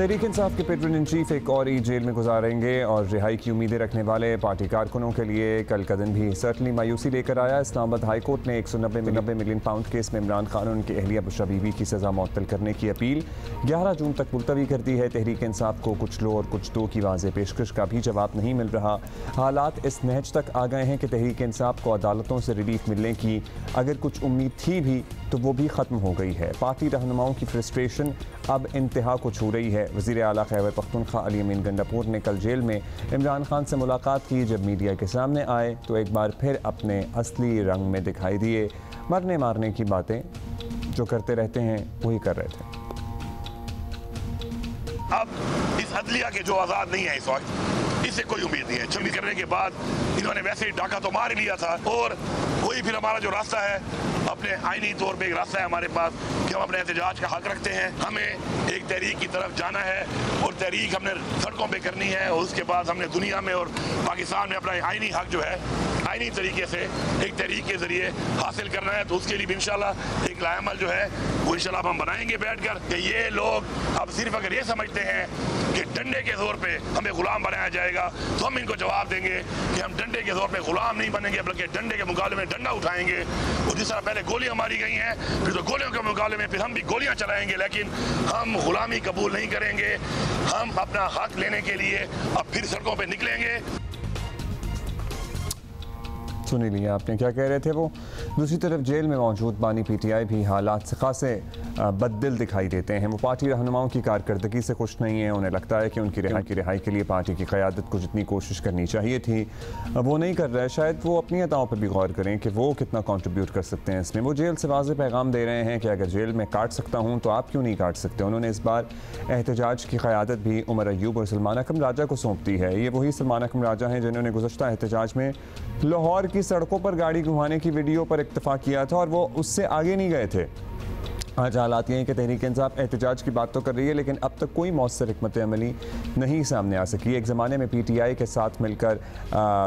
तहरीक इंसाफ के Patreon in chief एक और ही जेल में गुजारेंगे और रिहाई की उम्मीदें रखने वाले पार्टी कारकुनों के लिए कल का दिन भी सर्टनली मायूसी लेकर आया। इस्लामाबाद हाई कोर्ट ने 190 मिलियन पाउंड केस में इमरान खान और उनकी अहलिया बुशरा बीबी की सज़ा मुअत्तल करने की अपील 11 जून तक मुलतवी कर दी है। तहरीक इंसाफ को कुछ लो और कुछ दो की वाज़ेह पेशकश का भी जवाब नहीं मिल रहा। हालात इस नहज तक आ गए हैं कि तहरीक इंसाफ को अदालतों से रिलीफ मिलने की अगर कुछ उम्मीद थी भी तो वो भी ख़त्म हो गई है। पार्टी रहनुमाओं की फ्रस्ट्रेशन अब इंतहा को छू रही है। वज़ीर आला खैबर पख्तूनख्वा अली अमीन गंडापुर ने कल जेल में इमरान खान से मुलाकात की। जब मीडिया के सामने आए तो एक बार फिर अपने असली रंग में दिखाई दिए। मरने मारने की बातें जो करते रहते हैं वही कर रहे थे। अब इस अदलिया के जो आज़ाद नहीं है इस वक्त, इससे कोई उम्मीद नहीं है। छुट्टी करने के बाद इन्होंने वैसे ही डाका तो मार लिया था और वही फिर हमारा जो रास्ता है, अपने आईनी तौर पे एक रास्ता है हमारे पास कि हम अपने एहतजाज का हक रखते हैं। हमें एक तहरीक की तरफ जाना है और तहरीक हमने सड़कों पे करनी है और उसके बाद हमने दुनिया में और पाकिस्तान में अपना आईनी हक जो है आईनी तरीके से एक तहरीक के जरिए हासिल करना है। तो उसके लिए भी इंशाल्लाह एक लाएमल जो है वो इंशाल्लाह हम बनाएंगे बैठ कर कि ये लोग अब सिर्फ अगर ये समझते हैं कि डंडे के जोर पे हमें गुलाम बनाया जाएगा तो हम इनको जवाब देंगे कि हम डंडे के जोर पे गुलाम नहीं बनेंगे, बल्कि डंडे के मुकाबले में डंडा उठाएंगे। और जिस तरह पहले गोलियां मारी गई हैं, फिर तो गोलियों के मुकाबले में फिर हम भी गोलियां चलाएंगे, लेकिन हम गुलामी कबूल नहीं करेंगे। हम अपना हक लेने के लिए अब फिर सड़कों पर निकलेंगे। सुनी लिया आपने क्या कह रहे थे वो। दूसरी तरफ जेल में मौजूद बानी पीटीआई भी हालात से खासे बददिल दिखाई देते हैं। वो पार्टी रहनुमाओं की कारकर्दगी से खुश नहीं है। उन्हें लगता है कि उनकी रिहाई के लिए पार्टी की क़यादत को जितनी कोशिश करनी चाहिए थी वो नहीं कर रहा है। शायद वो अपनी अदाओं पर भी गौर करें कि वो कितना कंट्रीब्यूट कर सकते हैं इसमें। वो जेल से वाज़ेह पैगाम दे रहे हैं कि अगर जेल में काट सकता हूँ तो आप क्यों नहीं काट सकते। उन्होंने इस बार एहतजाज की क़यादत भी उमर अयूब और सलमान अकरम राजा को सौंप दी है। ये वही सलमान अकरम राजा हैं जिन्होंने गुज़श्ता एहतजाज में लाहौर की सड़कों पर गाड़ी घुमाने की वीडियो पर इत्तफाक किया था और वो उससे आगे नहीं गए थे। आज हालात ये हैं कि तहरीक इंसाफ एहतजाज की बात तो कर रही है लेकिन अब तक कोई मौसर हिकमत अमली नहीं सामने आ सकी। एक ज़माने में पीटीआई के साथ मिलकर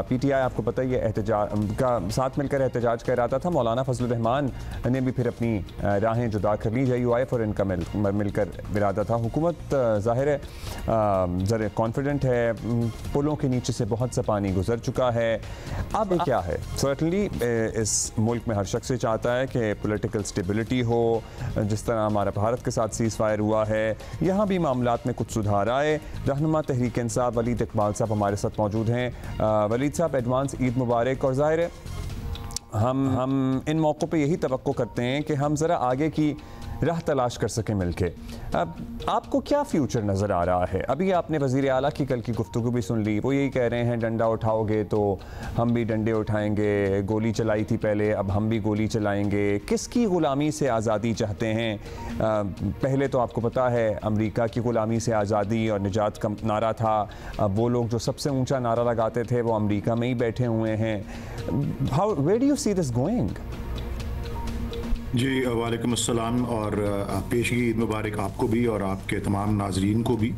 पीटीआई आपको पता ही है एहतजाज का साथ मिलकर एहतजाज कर रहा था। मौलाना फजलुर रहमान ने भी फिर अपनी राहें जुदा कर ली। JUIF और इनका मिलकर इरादा था। हुकूमत ज़ाहिर है ज़रा कॉन्फिडेंट है, पुलों के नीचे से बहुत सा पानी गुजर चुका है। अब क्या है, सर्टनली इस मुल्क में हर शख्स से चाहता है कि पॉलिटिकल स्टेबिलिटी हो। जिस तरह हमारा भारत के साथ सीज़ फायर हुआ है, यहाँ भी मामलात में कुछ सुधार आए। रहनुमा तहरीक इंसाफ वलीद इकबाल साहब हमारे साथ मौजूद हैं। वलीद साहब, एडवांस ईद मुबारक। और ज़ाहिर है हम इन मौक़ों पे यही तवक्को करते हैं कि हम ज़रा आगे की राह तलाश कर सकें मिलके। अब आपको क्या फ्यूचर नज़र आ रहा है? अभी आपने वज़ीर आला की कल की गुफ्तगू भी सुन ली। वो यही कह रहे हैं डंडा उठाओगे तो हम भी डंडे उठाएंगे, गोली चलाई थी पहले अब हम भी गोली चलाएंगे। किसकी ग़ुलामी से आज़ादी चाहते हैं? पहले तो आपको पता है अमेरिका की ग़ुलामी से आज़ादी और निजात का नारा था। अब वो लोग जो सबसे ऊँचा नारा लगाते थे वो अमेरिका में ही बैठे हुए हैं। Where do you see this going? जी वालेकुम अस्सलाम और पेशगी ईद मुबारक आपको भी और आपके तमाम नाजरीन को भी।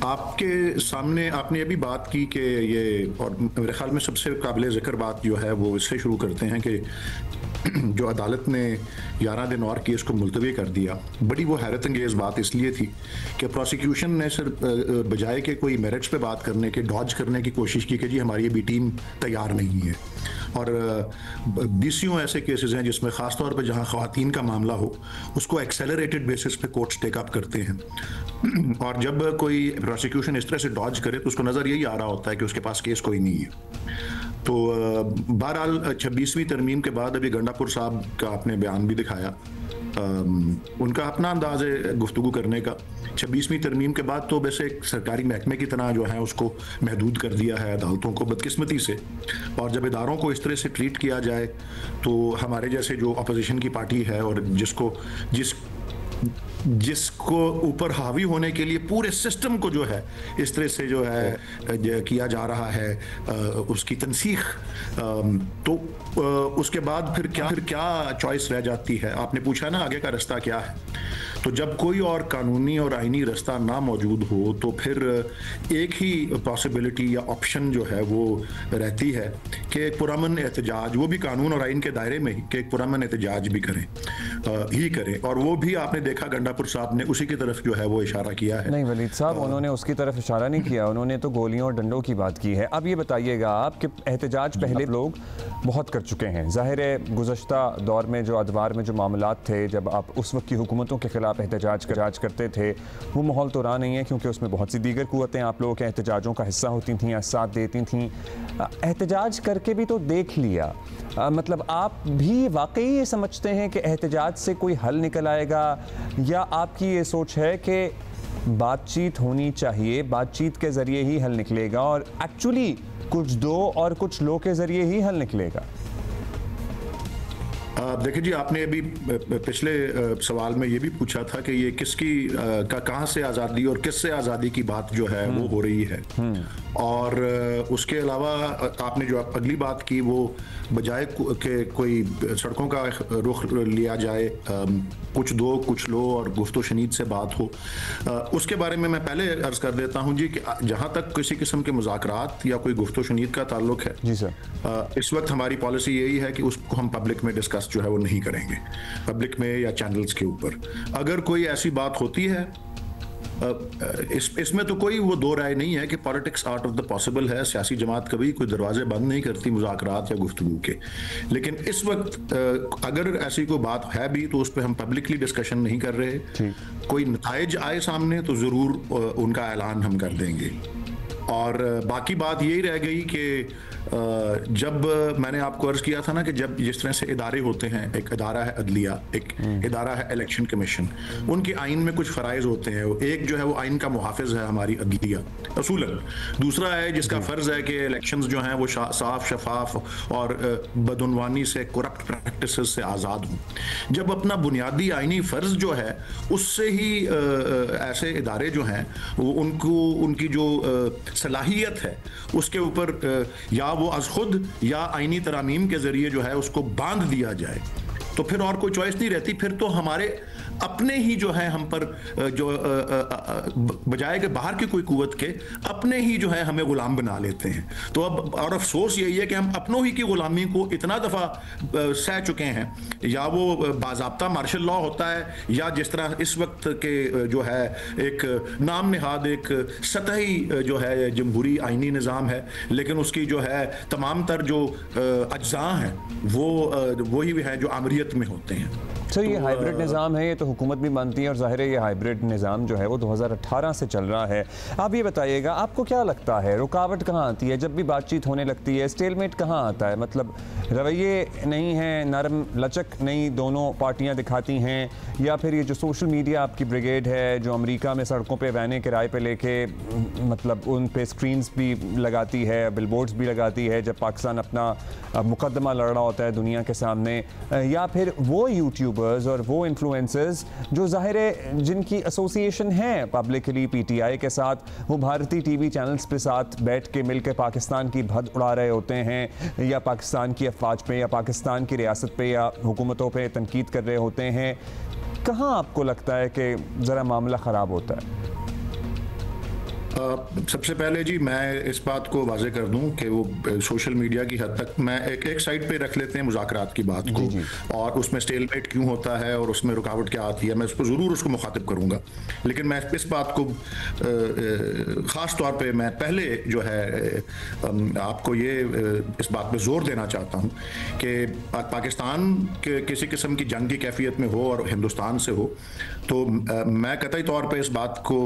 आपके सामने आपने अभी बात की कि ये, और मेरे ख्याल में सबसे काबिल ज़िक्र बात जो है वो इससे शुरू करते हैं कि जो अदालत ने 11 दिन और केस को मुलतवी कर दिया। बड़ी वो हैरत अंगेज़ बात इसलिए थी कि प्रोसिक्यूशन ने सिर्फ बजाय के कोई मेरिट्स पे बात करने के डॉज करने की कोशिश की कि जी हमारी ये भी टीम तैयार नहीं है। और 20 ऐसे केसेस हैं जिसमें ख़ास तौर पे जहां ख़वातीन का मामला हो उसको एक्सेलरेटेड बेसिस पे कोर्ट्स टेकअप करते हैं। और जब कोई प्रोसिक्यूशन इस तरह से डॉज करे तो उसको नज़र यही आ रहा होता है कि उसके पास केस कोई नहीं है। तो बहरहाल 26वीं तरमीम के बाद अभी गंडापुर साहब का आपने बयान भी दिखाया, उनका अपना अंदाज है गुफ्तगू करने का। 26वीं तरमीम के बाद तो वैसे एक सरकारी महकमे की तरह जो है उसको महदूद कर दिया है अदालतों को बदकिस्मती से। और जब इदारों को इस तरह से ट्रीट किया जाए तो हमारे जैसे जो अपोजिशन की पार्टी है और जिसको ऊपर हावी होने के लिए पूरे सिस्टम को जो है इस तरह से जो है किया जा रहा है उसकी तनसीख, तो उसके बाद फिर क्या चॉइस रह जाती है? आपने पूछा ना आगे का रास्ता क्या है, तो जब कोई और कानूनी और आईनी रास्ता ना मौजूद हो तो फिर एक ही पॉसिबिलिटी या ऑप्शन जो है वो रहती है कि एक पुरअमन एहतजाज, वो भी कानून और आइन के दायरे में ही, कि एक पुरअमन एहतजाज भी करें और वो भी आपने देखा गंडापुर साहब ने उसी की तरफ जो है वो इशारा किया है। नहीं वलीद साहब, उन्होंने उसकी तरफ इशारा नहीं किया, उन्होंने तो गोलियों और डंडों की बात की है। अब ये बताइएगा आप कि एहतजाज पहले लोग बहुत कर चुके हैं, ज़ाहिर है गुज़श्ता दौर में जो अदवार में जो मामलात थे, जब आप उस वक्त की हुकूमतों के ख़िलाफ़ एहतजाज करते थे, वो माहौल तो रहा नहीं है, क्योंकि उसमें बहुत सी दीगर क़ुव्वतें आप लोगों के एहतजाजों का हिस्सा होती थीं या साथ देती थीं। एहतजाज करके भी तो देख लिया, मतलब आप भी वाकई ये समझते हैं कि एहतजाज से कोई हल निकल आएगा, या आपकी ये सोच है कि बातचीत होनी चाहिए, बातचीत के ज़रिए ही हल निकलेगा और एक्चुअली कुछ दो और कुछ लो के ज़रिए ही हल निकलेगा? देखिए जी, आपने अभी पिछले सवाल में ये भी पूछा था कि ये किसकी कहाँ से आज़ादी और किससे आज़ादी की बात जो है वो हो रही है, और उसके अलावा आपने जो अगली बात की वो बजाय कि कोई सड़कों का रुख लिया जाए, कुछ दो कुछ लो और गुफ्तो शनीद से बात हो, उसके बारे में मैं पहले अर्ज़ कर देता हूँ जी कि जहाँ तक किसी किस्म के मुज़ाकरात या कोई गुफ्तो शनीद का ताल्लुक है जी सर, इस वक्त हमारी पॉलिसी यही है कि उसको हम पब्लिक में डिस्कस जो है वो नहीं करेंगे, पब्लिक में या चैनल्स के ऊपर। अगर कोई ऐसी बात होती है, इसमें तो कोई वो दो राय नहीं है कि politics out of the possible है, सियासी जमात कभी कोई दरवाजे बंद नहीं करती मुज़ाकरात या गुफ्तगू के, लेकिन इस वक्त अगर ऐसी कोई बात है भी तो उस पर हम पब्लिकली डिस्कशन नहीं कर रहे। कोई नताइज आए सामने तो ज़रूर उनका ऐलान हम कर देंगे। और बाकी बात यही रह गई कि जब मैंने आपको अर्ज किया था ना कि जब जिस तरह से इदारे होते हैं, एक इदारा है अदलिया, एक इदारा है इलेक्शन कमीशन, उनके आइन में कुछ फ़राइज़ होते हैं। एक जो है वो आइन का मुहाफ़िज़ है हमारी अदलिया असूलन, दूसरा है जिसका फ़र्ज़ है कि इलेक्शंस जो हैं वो साफ शफाफ और बदउनवानी से, करप्ट प्रैक्टिसेस से आज़ाद हों। जब अपना बुनियादी आइनी फ़र्ज़ जो है उससे ही ऐसे इदारे जो हैं वो उनकी जो सलाहियत है उसके ऊपर या वो अज खुद या आईनी तरामीम के जरिए जो है उसको बांध दिया जाए, तो फिर और कोई चॉइस नहीं रहती। फिर तो हमारे अपने ही जो है हम पर जो बजाय के बाहर की कोई कुव्वत के अपने ही जो है हमें गुलाम बना लेते हैं। तो अब और अफसोस यही है कि हम अपनों ही की गुलामी को इतना दफ़ा सह चुके हैं, या वो बाज़ाब्ता मार्शल लॉ होता है, या जिस तरह इस वक्त के जो है एक नाम नहाद एक सतही जो है जमहूरी आइनी निज़ाम है, लेकिन उसकी जो है तमाम तर जो अज्जा हैं वो वही है जो आमरीत में होते हैं। सर ये हाइब्रिड निज़ाम है, ये तो हुकूमत भी मानती है, और ज़ाहिर है ये हाइब्रिड निज़ाम जो है वो 2018 से चल रहा है। आप ये बताइएगा, आपको क्या लगता है रुकावट कहाँ आती है जब भी बातचीत होने लगती है? स्टेलमेट कहाँ आता है? मतलब रवैये नहीं हैं, नरम लचक नहीं दोनों पार्टियाँ दिखाती हैं, या फिर ये जो सोशल मीडिया आपकी ब्रिगेड है जो अमेरिका में सड़कों पे वैनें किराए पे लेके मतलब उन पे स्क्रीन्स भी लगाती है, बिलबोर्ड्स भी लगाती है जब पाकिस्तान अपना मुकदमा लड़ रहा होता है दुनिया के सामने, या फिर वो यूट्यूबर्स और वो इन्फ्लुएंसर्स जो ज़ाहिर है जिनकी एसोसिएशन है पब्लिकली पीटीआई के साथ, वो भारतीय टीवी चैनल्स पे साथ बैठ के मिलकर पाकिस्तान की भद उड़ा रहे होते हैं, या पाकिस्तान की अफवाज पे या पाकिस्तान की रियासत पे या हुकूमतों पे तनकीद कर रहे होते हैं। कहाँ आपको लगता है कि ज़रा मामला ख़राब होता है? सबसे पहले जी मैं इस बात को वाजे कर दूं कि वो सोशल मीडिया की हद तक मैं एक साइड पे रख लेते हैं मुज़ाकरात की बात को, और उसमें स्टेलमेट क्यों होता है और उसमें रुकावट क्या आती है, मैं उसको ज़रूर उसको मुखातिब करूंगा। लेकिन मैं इस बात को ख़ास तौर पे मैं पहले जो है आपको ये इस बात पे ज़ोर देना चाहता हूँ कि पाकिस्तान के किसी किस्म की जंग की कैफियत में हो और हिंदुस्तान से हो, तो मैं कतई तौर पे इस बात को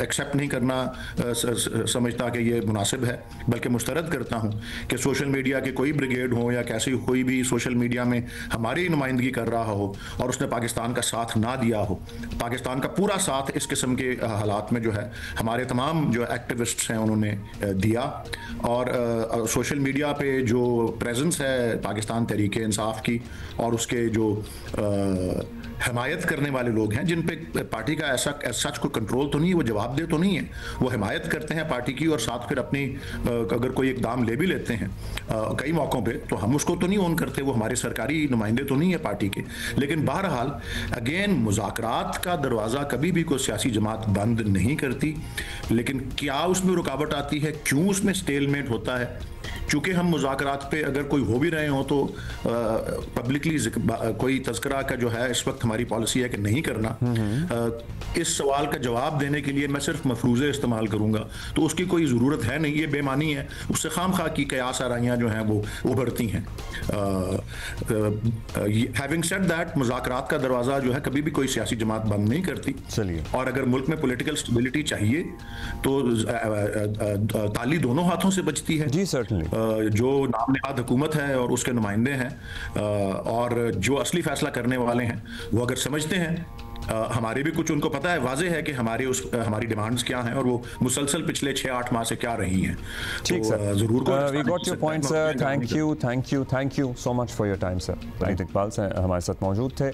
एक्सेप्ट नहीं करना समझता कि ये मुनासिब है, बल्कि मुस्तरद करता हूँ कि सोशल मीडिया के कोई ब्रिगेड हो या कैसी कोई भी सोशल मीडिया में हमारी नुमाइंदगी कर रहा हो और उसने पाकिस्तान का साथ ना दिया हो, पाकिस्तान का पूरा साथ इस किस्म के हालात में जो है हमारे तमाम जो एक्टिविस्ट्स हैं उन्होंने दिया। और सोशल मीडिया पे जो प्रेजेंस है पाकिस्तान तहरीक इंसाफ की और उसके जो हमायत करने वाले लोग हैं, जिन पे पार्टी का ऐसा सच कोई कंट्रोल तो नहीं, वो जवाबदेह तो नहीं है, वो हिमायत करते हैं पार्टी की और साथ फिर अपनी अगर कोई इकदाम ले भी लेते हैं कई मौक़ों पे, तो हम उसको तो नहीं ओन करते, वो हमारे सरकारी नुमाइंदे तो नहीं है पार्टी के। लेकिन बहरहाल अगेन मुज़ाकरात का दरवाज़ा कभी भी कोई सियासी जमात बंद नहीं करती, लेकिन क्या उसमें रुकावट आती है, क्यों उसमें स्टेलमेट होता है? चूंकि हम मुज़ाकरात पे अगर कोई हो भी रहे हो तो पब्लिकली कोई तज़किरा का जो है इस वक्त हमारी पॉलिसी है कि नहीं करना। इस सवाल का जवाब देने के लिए मैं सिर्फ मफरूज़े इस्तेमाल करूंगा, तो उसकी कोई ज़रूरत है नहीं, ये बेमानी है, उससे खामखा की कयास आराइयाँ जो हैं वो उभरती हैं। हैविंग सेड दैट, मुज़ाकरात का दरवाज़ा जो है कभी भी कोई सियासी जमात बंद नहीं करती। चलिए, और अगर मुल्क में पॉलिटिकल स्टेबिलिटी चाहिए तो ताली दोनों हाथों से बचती है। जी सर्टनली। जो नाम नहाद हुकूमत है और उसके नुमाइंदे हैं और जो असली फैसला करने वाले हैं वो अगर समझते हैं, हमारे भी कुछ उनको पता है, वाज़े है कि हमारी डिमांड्स क्या हैं और वो मुसलसल पिछले 6-8 माह से क्या रही हैं। ठीक सर, जरूर we got your point sir. Thank you so much for your time sir. Waheed Iqbal sir हमारे साथ मौजूद थे।